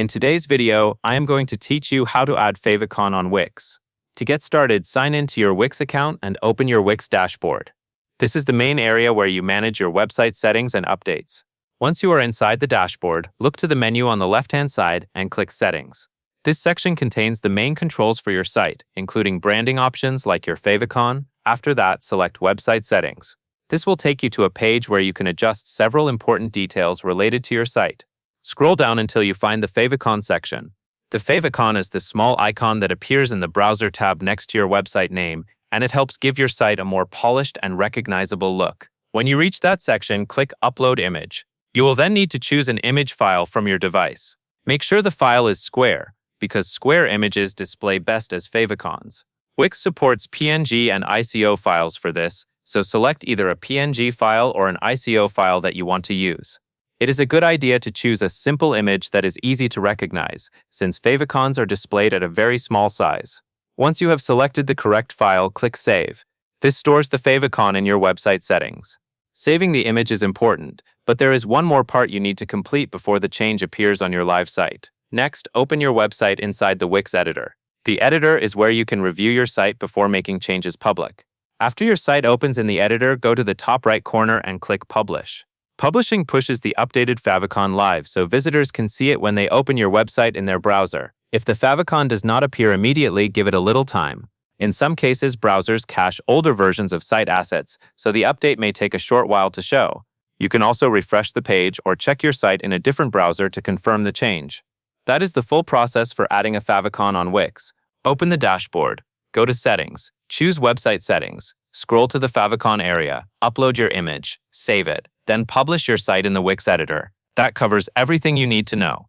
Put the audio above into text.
In today's video, I am going to teach you how to add Favicon on Wix. To get started, sign in to your Wix account and open your Wix dashboard. This is the main area where you manage your website settings and updates. Once you are inside the dashboard, look to the menu on the left-hand side and click Settings. This section contains the main controls for your site, including branding options like your Favicon. After that, select Website Settings. This will take you to a page where you can adjust several important details related to your site. Scroll down until you find the Favicon section. The Favicon is the small icon that appears in the browser tab next to your website name, and it helps give your site a more polished and recognizable look. When you reach that section, click Upload Image. You will then need to choose an image file from your device. Make sure the file is square, because square images display best as favicons. Wix supports PNG and ICO files for this, so select either a PNG file or an ICO file that you want to use. It is a good idea to choose a simple image that is easy to recognize, since favicons are displayed at a very small size. Once you have selected the correct file, click Save. This stores the favicon in your website settings. Saving the image is important, but there is one more part you need to complete before the change appears on your live site. Next, open your website inside the Wix editor. The editor is where you can review your site before making changes public. After your site opens in the editor, go to the top right corner and click Publish. Publishing pushes the updated favicon live so visitors can see it when they open your website in their browser. If the favicon does not appear immediately, give it a little time. In some cases, browsers cache older versions of site assets, so the update may take a short while to show. You can also refresh the page or check your site in a different browser to confirm the change. That is the full process for adding a favicon on Wix. Open the dashboard, go to Settings, choose Website Settings, scroll to the favicon area, upload your image, save it, then publish your site in the Wix editor. That covers everything you need to know.